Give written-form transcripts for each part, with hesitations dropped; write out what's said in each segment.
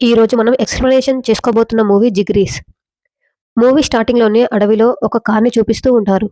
ఈరోజు మనం explanation చేసుకోబోతున్న movie 'జిగ్రీస్'. Movie స్టార్టింగ్‌లోనే అడవిలో ఒక కార్‌ని చూపిస్తూ ఉంటారు.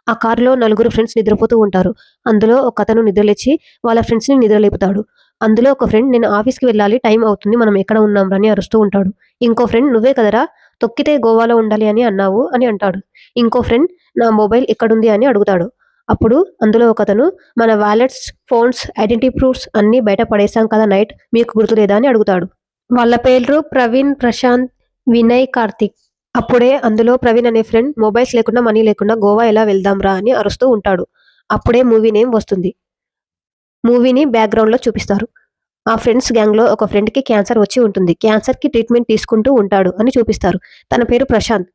ఆ కార్‌లో నలుగురు ఫ్రెండ్స్ నిద్రపోతూ ఉంటారు. అందులో ఒకతను నిద్రలేచి వాళ్ళ ఫ్రెండ్స్‌ని నిద్రలేపుతాడు. అందులో ఒక ఫ్రెండ్ "నేను ఆఫీస్‌కి వెళ్ళాలి. టైం అవుతుంది. మనం ఎక్కడ ఉన్నాంరా" అని అరుస్తూ ఉంటాడు. ఇంకో ఫ్రెండ్ "నువ్వే కదరా తొక్కితే గోవాలో ఉండాలి అని అన్నావు" అని అంటాడు. ఇంకో ఫ్రెండ్ "నా మొబైల్ ఎక్కడుంది" అని అడుగుతాడు. అప్పుడు అందులో ఒకతను "మన వాలెట్స్, ఫోన్స్, ఐడెంటిటీ ప్రూఫ్స్ అన్నీ బయట పడేసాం కదా నైట్. మీకు గుర్తులేదా" అని అడుగుతాడు. వాళ్ళ పేర్లు ప్రవీణ్, ప్రశాంత్, వినయ్, కార్తీక్. అప్పుడే అందులో ప్రవీణ్ అనే ఫ్రెండ్ "మొబైల్స్ లేకుండా, మనీ లేకుండా గోవా ఎలా వెళ్దాంరా" అని అరుస్తూ ఉంటాడు. అప్పుడే మూవీ నేమ్ వస్తుంది. మూవీని బ్యాక్‌గ్రౌండ్‌లో చూపిస్తారు. ఆ ఫ్రెండ్స్ గ్యాంగ్‌లో ఒక ఫ్రెండ్‌కి క్యాన్సర్ వచ్చి ఉంటుంది. క్యాన్సర్‌కి ట్రీట్మెంట్ తీసుకుంటూ ఉంటాడు అని చూపిస్తారు. తన పేరు ప్రశాంత్.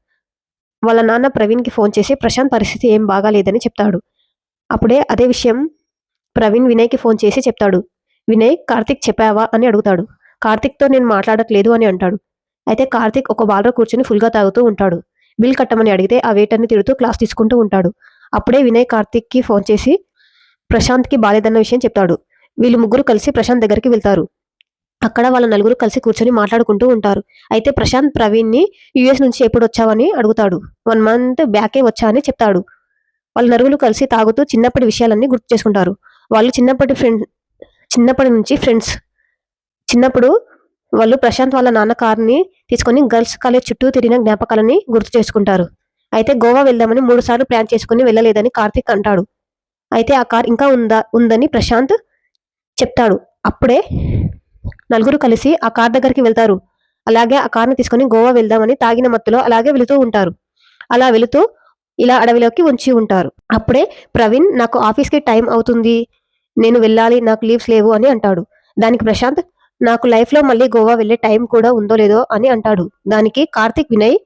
వాళ్ళ నాన్న ప్రవీణ్‌కి ఫోన్ చేసి ప్రశాంత్ పరిస్థితి ఏం బాగాలేదని చెప్తాడు. అప్పుడే అదే విషయం ప్రవీణ్ వినయ్‌కి ఫోన్ చేసి చెప్తాడు. వినయ్ "కార్తీక్ చెప్పావా" అని అడుగుతాడు. కార్తీక్‌తో నేను మాట్లాడట్లేదు అని అంటాడు. అయితే కార్తీక్ ఒక బార్‌లో కూర్చొని ఫుల్‌గా తాగుతూ ఉంటాడు. బిల్ కట్టమని అడిగితే ఆ వెయిటర్‌ని తిడుతూ క్లాస్ తీసుకుంటూ ఉంటాడు. అప్పుడే వినయ్ కార్తీక్‌కి ఫోన్ చేసి ప్రశాంత్‌కి బాలేదన్న విషయం చెప్తాడు. వీళ్ళు ముగ్గురు కలిసి ప్రశాంత్ దగ్గరికి వెళ్తారు. అక్కడ వాళ్ళ నలుగురు కలిసి కూర్చొని మాట్లాడుకుంటూ ఉంటారు. అయితే ప్రశాంత్ ప్రవీణ్‌ని యూఎస్ నుంచి ఎప్పుడొచ్చావని అడుగుతాడు. 1 మంత్ బ్యాకే వచ్చా అని చెప్తాడు. వాళ్ళు నలుగురు కలిసి తాగుతూ చిన్నప్పటి విషయాలన్నీ గుర్తు చేసుకుంటారు. వాళ్ళు చిన్నప్పటి నుంచి ఫ్రెండ్స్. చిన్నప్పుడు వాళ్ళు ప్రశాంత్ వాళ్ళ నాన్న కార్‌ని తీసుకొని గర్ల్స్ కాలేజ్ చుట్టూ తిరిగిన జ్ఞాపకాలని గుర్తు చేసుకుంటారు. అయితే గోవా వెళ్దామని 3 సార్లు ప్లాన్ చేసుకొని వెళ్ళలేదని కార్తీక్ అంటాడు. అయితే ఆ కార్ ఇంకా ఉందని ప్రశాంత్ చెప్తాడు. అప్పుడే నలుగురు కలిసి ఆ కార్ దగ్గరికి వెళ్తారు. అలాగే ఆ కార్‌ని తీసుకొని గోవా వెళ్దామని తాగిన మత్తులో అలాగే వెళుతూ ఉంటారు. అలా వెళుతూ ఇలా అడవిలోకి ఉంచి ఉంటారు. అప్పుడే ప్రవీణ్ "నాకు ఆఫీస్‌కి టైం అవుతుంది. నేను వెళ్ళాలి. నాకు లీవ్స్ లేవు" అని అంటాడు. దానికి ప్రశాంత్ "నాకు లైఫ్‌లో మళ్ళీ గోవా వెళ్ళే టైం కూడా ఉందో లేదో" అని అంటాడు. దానికి కార్తీక్, వినయ్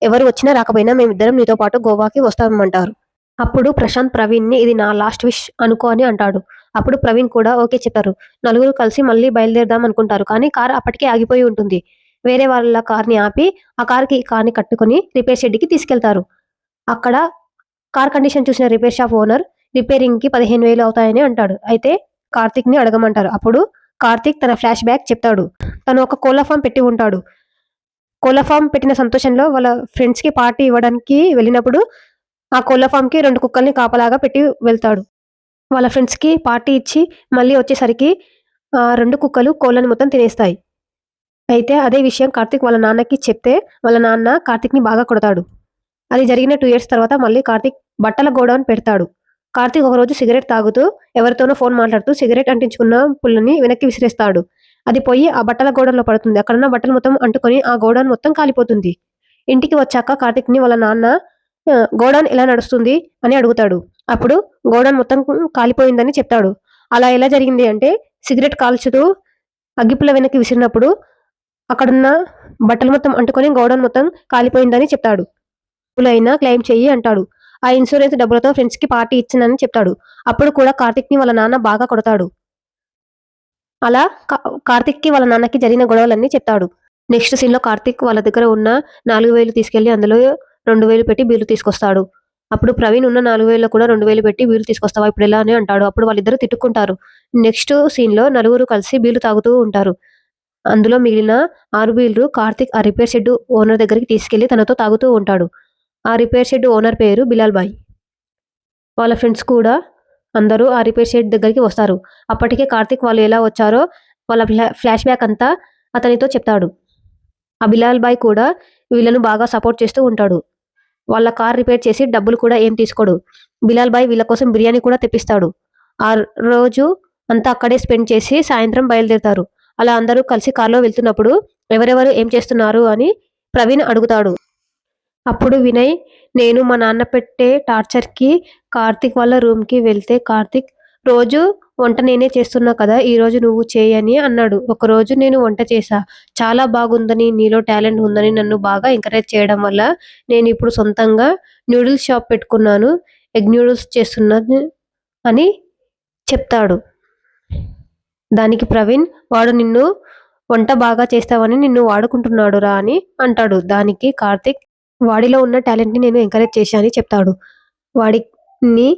"ఎవరు వచ్చినా రాకపోయినా మేమిద్దరం నీతో పాటు గోవాకి వస్తామంటారు." అప్పుడు ప్రశాంత్ ప్రవీణ్‌ని "ఇది నా లాస్ట్ విష్ అనుకో" అని అంటాడు. అప్పుడు ప్రవీణ్ కూడా ఓకే చెప్పారు. నలుగురు కలిసి మళ్ళీ బయలుదేరదాం అనుకుంటారు. కానీ కార్ అప్పటికే ఆగిపోయి ఉంటుంది. వేరే వాళ్ళ కార్‌ని ఆపి ఆ కార్‌ని కట్టుకొని రిపేర్ షెడ్‌కి తీసుకెళ్తారు. అక్కడ కార్ కండిషన్ చూసిన రిపేర్ షాప్ ఓనర్ రిపేరింగ్‌కి 15,000 అవుతాయని అంటాడు. అయితే కార్తీక్‌ని అడగమంటారు. అప్పుడు కార్తీక్ తన ఫ్లాష్ బ్యాక్ చెప్తాడు. తను ఒక కోళ్ల ఫార్మ్ పెట్టి ఉంటాడు. కోళ్ల ఫార్మ్ పెట్టిన సంతోషంలో వాళ్ళ ఫ్రెండ్స్‌కి పార్టీ ఇవ్వడానికి వెళ్ళినప్పుడు ఆ కోళ్ల ఫార్మ్‌కి 2 కుక్కల్ని కాపలాగా పెట్టి వెళ్తాడు. వాళ్ళ ఫ్రెండ్స్‌కి పార్టీ ఇచ్చి మళ్ళీ వచ్చేసరికి 2 కుక్కలు కోళ్ళని మొత్తం తినేస్తాయి. అయితే అదే విషయం కార్తీక్ వాళ్ళ నాన్నకి చెప్తే వాళ్ళ నాన్న కార్తీక్‌ని బాగా కొడతాడు. అది జరిగిన 2 ఇయర్స్ తర్వాత మళ్ళీ కార్తీక్ బట్టల గోడౌన్ పెడతాడు. కార్తీక్ ఒకరోజు సిగరెట్ తాగుతూ ఎవరితోనో ఫోన్ మాట్లాడుతూ సిగరెట్ అంటించుకున్న పుల్లని వెనక్కి విసిరేస్తాడు. అది పోయి ఆ బట్టల గోడౌన్‌లో పడుతుంది. అక్కడున్న బట్టలు మొత్తం అంటుకొని ఆ గోడౌన్ మొత్తం కాలిపోతుంది. ఇంటికి వచ్చాక కార్తీక్‌ని వాళ్ళ నాన్న "గోడౌన్ ఎలా నడుస్తుంది?" అని అడుగుతాడు. అప్పుడు గోడౌన్ మొత్తం కాలిపోయిందని చెప్తాడు. అలా ఎలా జరిగింది అంటే సిగరెట్ కాల్చుతూ అగ్గిపుల్ల వెనక్కి విసిరినప్పుడు అక్కడున్న బట్టలు మొత్తం అంటుకొని గోడౌన్ మొత్తం కాలిపోయిందని చెప్తాడు. డబ్బులైనా క్లెయిమ్ చెయ్యి అంటాడు. ఆ ఇన్సూరెన్స్ డబ్బులతో ఫ్రెండ్స్‌కి పార్టీ ఇచ్చానని చెప్తాడు. అప్పుడు కూడా కార్తీక్‌ని వాళ్ళ నాన్న బాగా కొడతాడు. అలా కార్తీక్‌కి వాళ్ళ నాన్నకి జరిగిన గొడవలన్నీ చెప్తాడు. నెక్స్ట్ సీన్‌లో కార్తీక్ వాళ్ళ దగ్గర ఉన్న 4,000 తీసుకెళ్ళి అందులో 2,000 పెట్టి బీర్లు తీసుకొస్తాడు. అప్పుడు ప్రవీణ్ ఉన్న 4,000లో కూడా 2,000 పెట్టి బీర్లు తీసుకొస్తావా ఇప్పుడెలా అని అంటాడు. అప్పుడు వాళ్ళిద్దరూ తిట్టుకుంటారు. నెక్స్ట్ సీన్‌లో నలుగురు కలిసి బీర్లు తాగుతూ ఉంటారు. అందులో మిగిలిన 6 బీర్లు కార్తీక్ ఆ రిపేర్ షెడ్ ఓనర్ దగ్గరికి తీసుకెళ్ళి తనతో తాగుతూ ఉంటాడు. ఆ రిపేర్ షెడ్ ఓనర్ పేరు బిలాల్ భాయ్. వాళ్ళ ఫ్రెండ్స్ కూడా అందరూ ఆ రిపేర్ షెడ్ దగ్గరికి వస్తారు. అప్పటికే కార్తీక్ వాళ్ళు ఎలా వచ్చారో వాళ్ళ ఫ్లాష్ బ్యాక్ అంతా అతనితో చెప్తాడు. ఆ బిలాల్ భాయ్ కూడా వీళ్ళను బాగా సపోర్ట్ చేస్తూ ఉంటాడు. వాళ్ళ కార్ రిపేర్ చేసి డబ్బులు కూడా ఏం తీసుకోడు. బిలాల్ భాయ్ వీళ్ళ కోసం బిర్యానీ కూడా తెప్పిస్తాడు. ఆ రోజు అంతా అక్కడే స్పెండ్ చేసి సాయంత్రం బయలుదేరుతారు. అలా అందరూ కలిసి కార్‌లో వెళ్తున్నప్పుడు ఎవరెవరు ఏం చేస్తున్నారు అని ప్రవీణ్ అడుగుతాడు. అప్పుడు వినయ్ "నేను మా నాన్న పెట్టే టార్చర్‌కి కార్తీక్ వాళ్ళ రూమ్‌కి వెళ్తే కార్తీక్ రోజు వంట నేనే చేస్తున్నా కదా! ఈరోజు నువ్వు చెయ్యి" అని అన్నాడు. ఒకరోజు నేను వంట చేశా. చాలా బాగుందని, నీలో టాలెంట్ ఉందని నన్ను బాగా ఎంకరేజ్ చేయడం వల్ల నేనిప్పుడు సొంతంగా నూడిల్స్ షాప్ పెట్టుకున్నాను. ఎగ్ నూడిల్స్ చేస్తున్నాను అని చెప్తాడు. దానికి ప్రవీణ్ "వాడు నిన్ను వంట బాగా చేస్తావని నిన్ను వాడుకుంటున్నాడురా" అని అంటాడు. దానికి కార్తీక్ "వాడిలో ఉన్న టాలెంట్‌ని నేను ఎంకరేజ్ చేశా" అని చెప్తాడు. వాడిని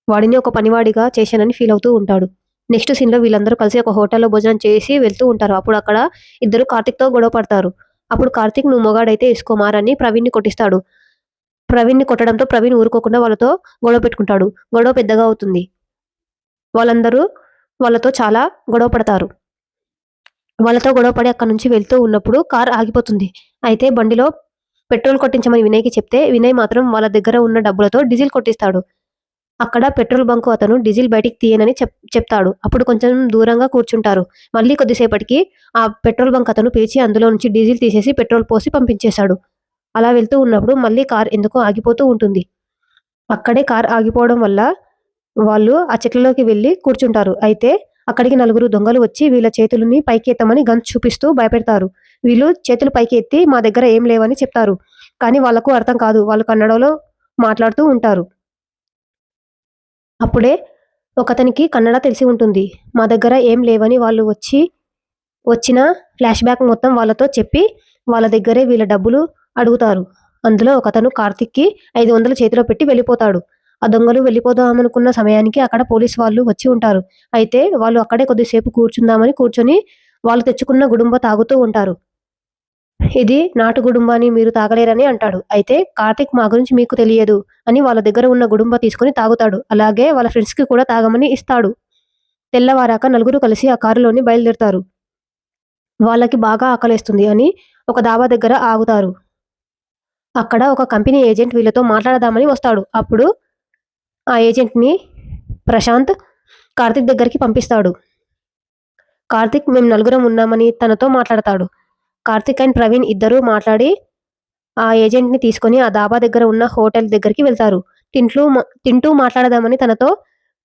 వాడిని ఒక పనివాడిగా చేశానని ఫీల్ అవుతూ ఉంటాడు. నెక్స్ట్ సీన్‌లో వీళ్ళందరూ కలిసి ఒక హోటల్‌లో భోజనం చేసి వెళ్తూ ఉంటారు. అప్పుడు అక్కడ ఇద్దరు కార్తీక్‌తో గొడవ పడతారు. అప్పుడు కార్తీక్ "నువ్వు మొగాడైతే ఏసుకో మార" అని ప్రవీణ్‌ని కొట్టిస్తాడు. ప్రవీణ్‌ని కొట్టడంతో ప్రవీణ్ ఊరుకోకుండా వాళ్ళతో గొడవ పెట్టుకుంటాడు. గొడవ పెద్దగా అవుతుంది. వాళ్ళందరూ వాళ్ళతో చాలా గొడవ పడతారు. వాళ్ళతో గొడవ పడి అక్కడి నుంచి వెళ్తూ ఉన్నప్పుడు కార్ ఆగిపోతుంది. అయితే బండిలో పెట్రోల్ కొట్టించమని వినయ్‌కి చెప్తే వినయ్ మాత్రం వాళ్ళ దగ్గర ఉన్న డబ్బులతో డీజిల్ కొట్టిస్తాడు. అక్కడ పెట్రోల్ బంకు అతను డీజిల్ బయటికి తీయనని చెప్తాడు. అప్పుడు కొంచెం దూరంగా కూర్చుంటారు. మళ్ళీ కొద్దిసేపటికి ఆ పెట్రోల్ బంక్ అతను పిలిచి అందులో నుంచి డీజిల్ తీసేసి పెట్రోల్ పోసి పంపించేశాడు. అలా వెళ్తూ ఉన్నప్పుడు మళ్ళీ కార్ ఎందుకో ఆగిపోతూ ఉంటుంది. అక్కడే కార్ ఆగిపోవడం వల్ల వాళ్ళు ఆ చెట్లలోకి వెళ్లి కూర్చుంటారు. అయితే అక్కడికి నలుగురు దొంగలు వచ్చి వీళ్ళ చేతులని పైకి ఎత్తమని గన్స్ చూపిస్తూ భయపెడతారు. వీళ్ళు చేతులు పైకి ఎత్తి మా దగ్గర ఏం లేవని చెప్తారు. కానీ వాళ్ళకు అర్థం కాదు. వాళ్ళు కన్నడలో మాట్లాడుతూ ఉంటారు. అప్పుడే ఒకతనికి కన్నడ తెలిసి ఉంటుంది. మా దగ్గర ఏం లేవని వాళ్ళు వచ్చిన ఫ్లాష్‌బ్యాక్ మొత్తం వాళ్ళతో చెప్పి, వాళ్ళ దగ్గరే వీళ్ళ డబ్బులు అడుగుతారు. అందులో ఒకతను కార్తీక్‌కి 500 చేతిలో పెట్టి వెళ్ళిపోతాడు. ఆ దొంగలు వెళ్ళిపోదామనుకున్న సమయానికి అక్కడ పోలీసు వాళ్ళు వచ్చి ఉంటారు. అయితే వాళ్ళు అక్కడే కొద్దిసేపు కూర్చుందామని కూర్చొని వాళ్ళు తెచ్చుకున్న గుడుంబా తాగుతూ ఉంటారు. ఇది నాటు గుడుంబాని మీరు తాగలేరని అంటాడు. అయితే కార్తీక్ మా గురించి మీకు తెలియదు అని వాళ్ళ దగ్గర ఉన్న గుడుంబా తీసుకొని తాగుతాడు. అలాగే వాళ్ళ ఫ్రెండ్స్‌కి కూడా తాగమని ఇస్తాడు. తెల్లవారాక నలుగురు కలిసి ఆ కారులోని బయలుదేరతారు. వాళ్ళకి బాగా ఆకలేస్తుంది అని ఒక డాబా దగ్గర ఆగుతారు. అక్కడ ఒక కంపెనీ ఏజెంట్ వీళ్ళతో మాట్లాడదామని వస్తాడు. అప్పుడు ఆ ఏజెంట్‌ని ప్రశాంత్ కార్తీక్ దగ్గరికి పంపిస్తాడు. కార్తీక్ మేము నలుగురం ఉన్నామని తనతో మాట్లాడతాడు. కార్తీక్ అండ్ ప్రవీణ్ ఇద్దరూ మాట్లాడి ఆ ఏజెంట్‌ని తీసుకొని ఆ డాబా దగ్గర ఉన్న హోటల్ దగ్గరికి వెళ్తారు. తింటూ మాట్లాడదామని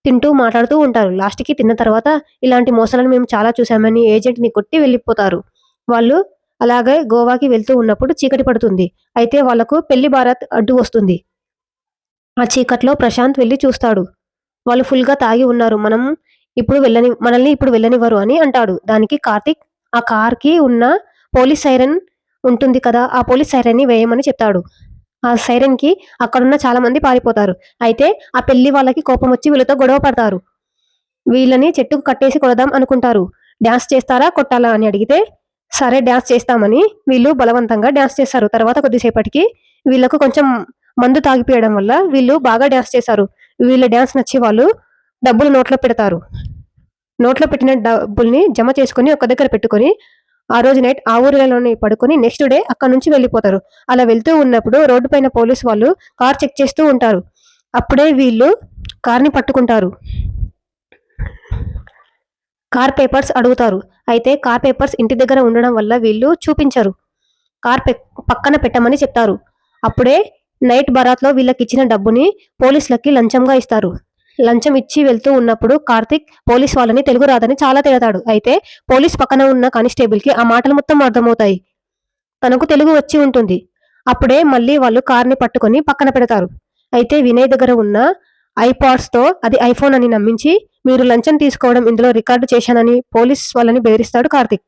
తింటూ మాట్లాడుతూ ఉంటారు. లాస్ట్‌కి తిన్న తర్వాత ఇలాంటి మోసాలను మేము చాలా చూసామని ఏజెంట్‌ని కొట్టి వెళ్ళిపోతారు. వాళ్ళు అలాగే గోవాకి వెళ్తూ ఉన్నప్పుడు చీకటి పడుతుంది. అయితే వాళ్ళకు పెళ్లి బారాత్ అడ్డు వస్తుంది. ఆ చీకట్లో ప్రశాంత్ వెళ్లి చూస్తాడు. వాళ్ళు ఫుల్‌గా తాగి ఉన్నారు. మనల్ని ఇప్పుడు వెళ్ళనివ్వరు అని అంటాడు. దానికి కార్తీక్ ఆ కార్‌కి ఉన్న పోలీస్ సైరన్ ఉంటుంది కదా! ఆ పోలీస్ సైరన్‌ని వేయమని చెప్తాడు. ఆ సైరన్‌కి అక్కడున్న చాలా మంది పారిపోతారు. అయితే ఆ పెళ్లి వాళ్ళకి కోపమొచ్చి వీళ్ళతో గొడవ పడతారు. వీళ్ళని చెట్టుకు కట్టేసి కొడదాం అనుకుంటారు. డాన్స్ చేస్తారా? కొట్టాలా? అని అడిగితే, సరే డాన్స్ చేస్తామని వీళ్ళు బలవంతంగా డాన్స్ చేస్తారు. తర్వాత కొద్దిసేపటికి వీళ్ళకు కొంచెం మందు తాగిపియడం వల్ల వీళ్ళు బాగా డాన్స్ చేశారు. వీళ్ళ డాన్స్ నచ్చి వాళ్ళు డబ్బులు నోట్లో పెడతారు. నోట్లో పెట్టిన డబ్బుల్ని జమ చేసుకొని ఒక దగ్గర పెట్టుకొని, ఆ రోజు నైట్ ఆ ఊరిలోనే పడుకొని నెక్స్ట్ డే అక్కడి నుంచి వెళ్ళిపోతారు. అలా వెళ్తూ ఉన్నప్పుడు రోడ్డు పైన పోలీసు వాళ్ళు కార్ చెక్ చేస్తూ ఉంటారు. అప్పుడే వీళ్ళు కార్‌ని పట్టుకుంటారు. కార్ పేపర్స్ అడుగుతారు. అయితే కార్ పేపర్స్ ఇంటి దగ్గర ఉండడం వల్ల వీళ్ళు చూపించరు. కార్ పక్కన పెట్టమని చెప్తారు. అప్పుడే నైట్ బరాత్‌లో వీళ్ళకిచ్చిన డబ్బుని పోలీసులకి లంచంగా ఇస్తారు. లంచం ఇచ్చి వెళ్తూ ఉన్నప్పుడు కార్తీక్ పోలీస్ వాళ్ళని తెలుగు రాదని చాలా తిడతాడు. అయితే పోలీస్ పక్కన ఉన్న కానిస్టేబుల్‌కి ఆ మాటలు మొత్తం అర్థమవుతాయి. తనకు తెలుగు వచ్చి ఉంటుంది. అప్పుడే మళ్ళీ వాళ్ళు కార్‌ని పట్టుకొని పక్కన పెడతారు. అయితే వినయ్ దగ్గర ఉన్న ఐపాడ్స్‌తో అది ఐఫోన్ అని నమ్మించి, మీరు లంచం తీసుకోవడం ఇందులో రికార్డ్ చేశానని పోలీస్ వాళ్ళని బెదిరిస్తాడు కార్తీక్.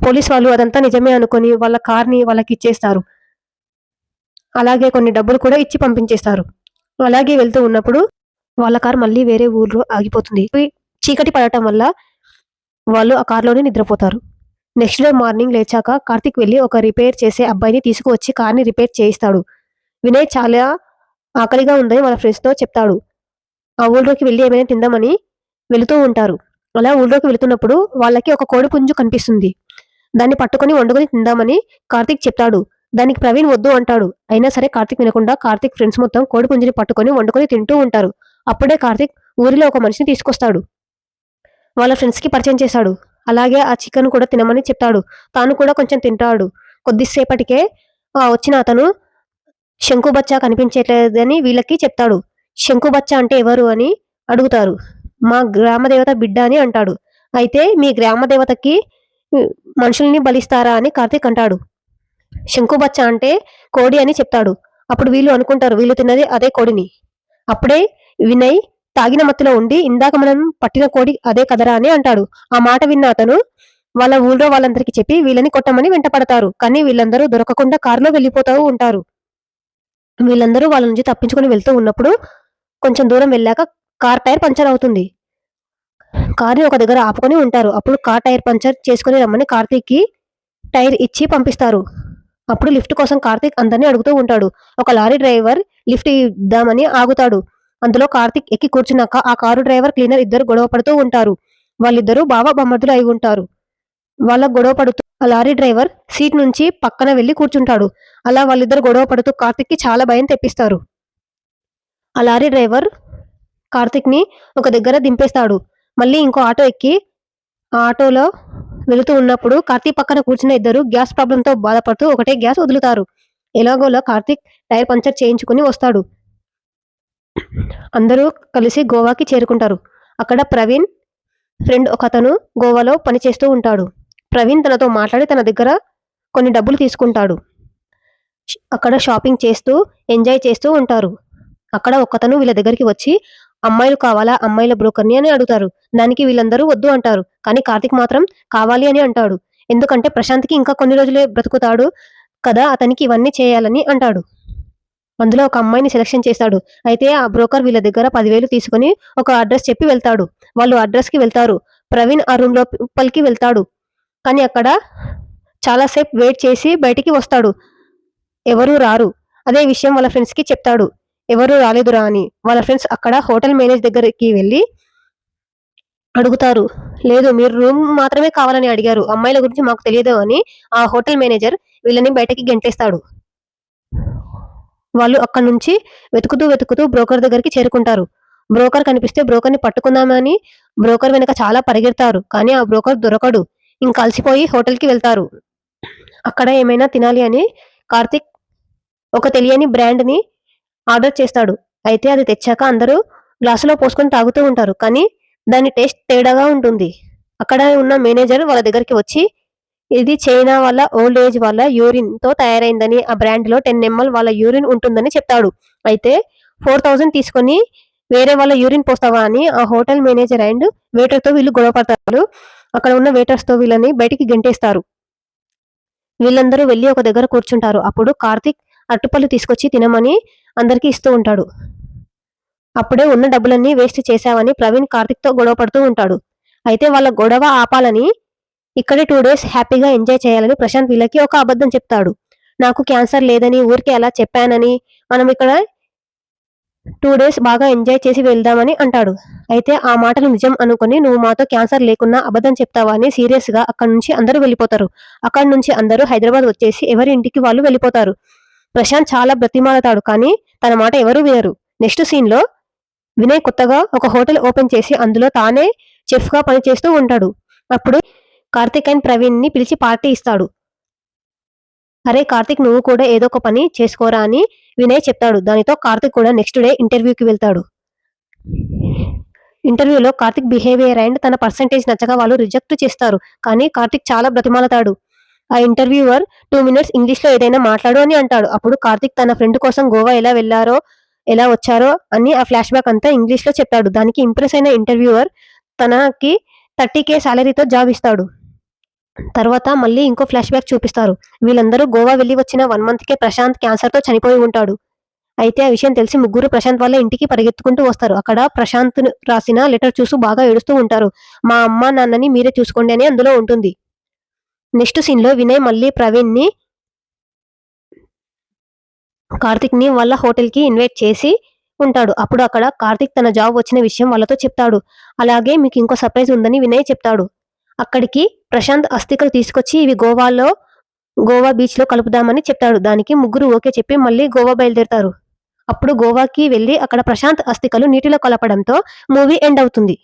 పోలీస్ వాళ్ళు అదంతా నిజమే అనుకోని వాళ్ళ కార్‌ని వాళ్ళకిచ్చేస్తారు. అలాగే కొన్ని డబ్బులు కూడా ఇచ్చి పంపించేస్తారు. అలాగే వెళ్తూ ఉన్నప్పుడు వాళ్ళ కారు మళ్ళీ వేరే ఊర్లో ఆగిపోతుంది. చీకటి పడటం వల్ల వాళ్ళు ఆ కార్‌లోనే నిద్రపోతారు. నెక్స్ట్ డే మార్నింగ్ లేచాక కార్తీక్ వెళ్లి ఒక రిపేర్ చేసే అబ్బాయిని తీసుకువచ్చి కార్‌ని రిపేర్ చేయిస్తాడు. వినయ్ చాలా ఆకలిగా ఉందని వాళ్ళ ఫ్రెండ్స్‌తో చెప్తాడు. ఆ ఊళ్లోకి వెళ్లి ఏమైనా తిందామని వెళుతూ ఉంటారు. అలా ఊళ్లోకి వెళుతున్నప్పుడు వాళ్ళకి ఒక కోడిపుంజు కనిపిస్తుంది. దాన్ని పట్టుకొని వండుకొని తిందామని కార్తీక్ చెప్తాడు. దానికి ప్రవీణ్ వద్దు అంటాడు. అయినా సరే కార్తీక్ వినకుండా కార్తీక్ ఫ్రెండ్స్ మొత్తం కోడిపుంజుని పట్టుకొని వండుకొని తింటూ ఉంటారు. అప్పుడే కార్తీక్ ఊరిలో ఒక మనిషిని తీసుకొస్తాడు. వాళ్ళ ఫ్రెండ్స్‌కి పరిచయం చేశాడు. అలాగే ఆ చికెన్ కూడా తినమని చెప్తాడు. తాను కూడా కొంచెం తింటాడు. కొద్దిసేపటికే వచ్చిన అతను శంకుబచ్చ కనిపించట్లేదని వీళ్ళకి చెప్తాడు. శంకుబచ్చ అంటే ఎవరు అని అడుగుతారు. మా గ్రామ దేవత బిడ్డ అని అంటాడు. అయితే మీ గ్రామ దేవతకి హ్మ్, మనుషుల్ని బలిస్తారా అని కార్తీక్ అంటాడు. శంకుబచ్చ అంటే కోడి అని చెప్తాడు. అప్పుడు వీళ్ళు అనుకుంటారు వీళ్ళు తిన్నది అదే కోడిని. అప్పుడే వినయ్ తాగిన మత్తులో ఉండి ఇందాక మనం పట్టిన కోడి అదే కదరా అని అంటాడు. ఆ మాట విన్న అతను వాళ్ళ ఊళ్ళో వాళ్ళందరికీ చెప్పి వీళ్ళని కొట్టమని వెంటపడతారు. కానీ వీళ్ళందరూ దొరకకుండా కారులో వెళ్ళిపోతూ ఉంటారు. వీళ్ళందరూ వాళ్ళ నుంచి తప్పించుకొని వెళ్తూ ఉన్నప్పుడు కొంచెం దూరం వెళ్ళాక కార్ టైర్ పంక్చర్ అవుతుంది. కార్‌ని ఒక దగ్గర ఆపుకొని ఉంటారు. అప్పుడు కార్ టైర్ పంక్చర్ చేసుకొని రమ్మని కార్తీక్‌కి టైర్ ఇచ్చి పంపిస్తారు. అప్పుడు లిఫ్ట్ కోసం కార్తీక్ అందరిని అడుగుతూ ఉంటాడు. ఒక లారీ డ్రైవర్ లిఫ్ట్ ఇద్దామని ఆగుతాడు. అందులో కార్తీక్ ఎక్కి కూర్చున్నాక ఆ కారు డ్రైవర్, క్లీనర్ ఇద్దరు గొడవ పడుతూ ఉంటారు. వాళ్ళిద్దరూ బావ బామర్దులు అయి ఉంటారు. వాళ్ళ గొడవ పడుతూ ఆ లారీ డ్రైవర్ సీట్ నుంచి పక్కన వెళ్లి కూర్చుంటాడు. అలా వాళ్ళిద్దరు గొడవ పడుతూ కార్తీక్‌కి చాలా భయం తెప్పిస్తారు. ఆ లారీ డ్రైవర్ కార్తీక్‌ని ఒక దగ్గర దింపేస్తాడు. మళ్ళీ ఇంకో ఆటో ఎక్కి ఆ ఆటోలో వెళుతూ ఉన్నప్పుడు కార్తీక్ పక్కన కూర్చున్న ఇద్దరు గ్యాస్ ప్రాబ్లమ్‌తో బాధపడుతూ ఒకటే గ్యాస్ వదులుతారు. ఎలాగోలా కార్తీక్ టైర్ పంక్చర్ చేయించుకొని వస్తాడు. అందరూ కలిసి గోవాకి చేరుకుంటారు. అక్కడ ప్రవీణ్ ఫ్రెండ్ ఒకతను గోవాలో పనిచేస్తూ ఉంటాడు. ప్రవీణ్ తనతో మాట్లాడి తన దగ్గర కొన్ని డబ్బులు తీసుకుంటాడు. అక్కడ షాపింగ్ చేస్తూ, ఎంజాయ్ చేస్తూ ఉంటారు. అక్కడ ఒకతను వీళ్ళ దగ్గరికి వచ్చి అమ్మాయిలు కావాలా? అమ్మాయిల బ్రోకర్‌ని అని అడుగుతారు. దానికి వీళ్ళందరూ వద్దు అంటారు. కానీ కార్తీక్ మాత్రం కావాలి అని అంటాడు. ఎందుకంటే ప్రశాంత్‌కి ఇంకా కొన్ని రోజులే బ్రతుకుతాడు కదా! అతనికి ఇవన్నీ చేయాలని అంటాడు. అందులో ఒక అమ్మాయిని సెలక్షన్ చేస్తాడు. అయితే ఆ బ్రోకర్ వీళ్ళ దగ్గర 10,000 తీసుకొని ఒక అడ్రెస్ చెప్పి వెళ్తాడు. వాళ్ళు అడ్రెస్‌కి వెళ్తారు. ప్రవీణ్ ఆ రూమ్ లోపలికి వెళ్తాడు. కానీ అక్కడ చాలా సేపు వెయిట్ చేసి బయటికి వస్తాడు. ఎవరూ రారు. అదే విషయం వాళ్ళ ఫ్రెండ్స్‌కి చెప్తాడు. ఎవరూ రాలేదురా అని. వాళ్ళ ఫ్రెండ్స్ అక్కడ హోటల్ మేనేజర్ దగ్గరికి వెళ్లి అడుగుతారు. లేదు, మీరు రూమ్ మాత్రమే కావాలని అడిగారు. అమ్మాయిల గురించి మాకు తెలియదు అని ఆ హోటల్ మేనేజర్ వీళ్ళని బయటకి గెంటేస్తాడు. వాళ్ళు అక్కడి నుంచి వెతుకుతూ బ్రోకర్ దగ్గరికి చేరుకుంటారు. బ్రోకర్ కనిపిస్తే బ్రోకర్‌ని పట్టుకుందామని బ్రోకర్ వెనక చాలా పరిగెడతారు. కానీ ఆ బ్రోకర్ దొరకడు. ఇంక అలసిపోయి హోటల్‌కి వెళ్తారు. అక్కడ ఏమైనా తినాలి అని కార్తీక్ ఒక తెలియని బ్రాండ్‌ని ఆర్డర్ చేస్తాడు. అయితే అది తెచ్చాక అందరూ గ్లాసులో పోసుకొని తాగుతూ ఉంటారు. కానీ దాని టేస్ట్ తేడాగా ఉంటుంది. అక్కడ ఉన్న మేనేజర్ వాళ్ళ దగ్గరికి వచ్చి, ఇది చైనా వాళ్ళ ఓల్డ్ ఏజ్ వాళ్ళ యూరిన్‌తో తయారైందని, ఆ బ్రాండ్‌లో 10 ఎంఎల్ వాళ్ళ యూరిన్ ఉంటుందని చెప్తాడు. అయితే 4,000 తీసుకొని వేరే వాళ్ళ యూరిన్ పోస్తావా అని ఆ హోటల్ మేనేజర్ అండ్ వెయిటర్‌తో వీళ్ళు గొడవ పడతారు. అక్కడ ఉన్న వెయిటర్స్‌తో వీళ్ళని బయటికి గెంటేస్తారు. వీళ్ళందరూ వెళ్లి ఒక దగ్గర కూర్చుంటారు. అప్పుడు కార్తీక్ అరటిపళ్ళు తీసుకొచ్చి తినమని అందరికీ ఇస్తూ ఉంటాడు. అప్పుడే ఉన్న డబ్బులన్నీ వేస్ట్ చేశావని ప్రవీణ్ కార్తీక్‌తో గొడవ పడుతూ ఉంటాడు. అయితే వాళ్ళ గొడవ ఆపాలని ఇక్కడే 2 డేస్ హ్యాపీగా ఎంజాయ్ చేయాలని ప్రశాంత్ వీళ్ళకి ఒక అబద్ధం చెప్తాడు. నాకు క్యాన్సర్ లేదని ఊరికే అలా చెప్పానని, మనం ఇక్కడ 2 డేస్ బాగా ఎంజాయ్ చేసి వెళ్దామని అంటాడు. అయితే ఆ మాటలు నిజం అనుకుని నువ్వు మాతో క్యాన్సర్ లేకున్నా అబద్ధం చెప్తావా అని సీరియస్‌గా అక్కడి నుంచి అందరూ వెళ్ళిపోతారు. అక్కడి నుంచి అందరూ హైదరాబాద్ వచ్చేసి ఎవరి ఇంటికి వాళ్ళు వెళ్ళిపోతారు. ప్రశాంత్ చాలా బ్రతిమాలతాడు. కానీ తన మాట ఎవరూ వినరు. నెక్స్ట్ సీన్‌లో వినయ్ కొత్తగా ఒక హోటల్ ఓపెన్ చేసి అందులో తానే చెఫ్‌గా పనిచేస్తూ ఉంటాడు. అప్పుడు కార్తీక్ అండ్ ప్రవీణ్‌ని పిలిచి పార్టీ ఇస్తాడు. అరే కార్తీక్, నువ్వు కూడా ఏదో ఒక పని చేసుకోరా అని వినయ్ చెప్తాడు. దానితో కార్తీక్ కూడా నెక్స్ట్ డే ఇంటర్వ్యూకి వెళ్తాడు. ఇంటర్వ్యూలో కార్తీక్ బిహేవియర్ అండ్ తన పర్సెంటేజ్ నచ్చక వాళ్ళు రిజెక్ట్ చేస్తారు. కానీ కార్తీక్ చాలా బ్రతిమాలతాడు. ఆ ఇంటర్వ్యూవర్ 2 మినిట్స్ ఇంగ్లీష్‌లో ఏదైనా మాట్లాడు అని అంటాడు. అప్పుడు కార్తీక్ తన ఫ్రెండ్ కోసం గోవా ఎలా వెళ్లారో, ఎలా వచ్చారో అని ఆ ఫ్లాష్ బ్యాక్ అంతా ఇంగ్లీష్‌లో చెప్తాడు. దానికి ఇంప్రెస్ అయిన ఇంటర్వ్యూవర్ తనకి 30,000 సాలరీతో జాబ్ ఇస్తాడు. తర్వాత మళ్ళీ ఇంకో ఫ్లాష్ బ్యాక్ చూపిస్తారు. వీళ్ళందరూ గోవా వెళ్లి వచ్చిన 1 మంత్‌కే ప్రశాంత్ క్యాన్సర్‌తో చనిపోయి ఉంటాడు. అయితే ఆ విషయం తెలిసి ముగ్గురు ప్రశాంత్ వాళ్ళ ఇంటికి పరిగెత్తుకుంటూ వస్తారు. అక్కడ ప్రశాంత్ రాసిన లెటర్ చూసి బాగా ఏడుస్తూ ఉంటారు. మా అమ్మ, నాన్నని మీరే చూసుకోండి అని అందులో ఉంటుంది. నెక్స్ట్ సీన్‌లో వినయ్ మళ్ళీ ప్రవీణ్‌ని, కార్తీక్‌ని వాళ్ళ హోటల్‌కి ఇన్వైట్ చేసి ఉంటాడు. అప్పుడు అక్కడ కార్తీక్ తన జాబ్ వచ్చిన విషయం వాళ్ళతో చెప్తాడు. అలాగే మీకు ఇంకో సర్ప్రైజ్ ఉందని వినయ్ చెప్తాడు. అక్కడికి ప్రశాంత్ అస్థికలు తీసుకొచ్చి ఇవి గోవా బీచ్‌లో కలుపుదామని చెప్తాడు. దానికి ముగ్గురు ఓకే చెప్పి మళ్ళీ గోవా బయలుదేరతారు. అప్పుడు గోవాకి వెళ్లి అక్కడ ప్రశాంత్ అస్థికలు నీటిలో కలపడంతో మూవీ ఎండ్ అవుతుంది.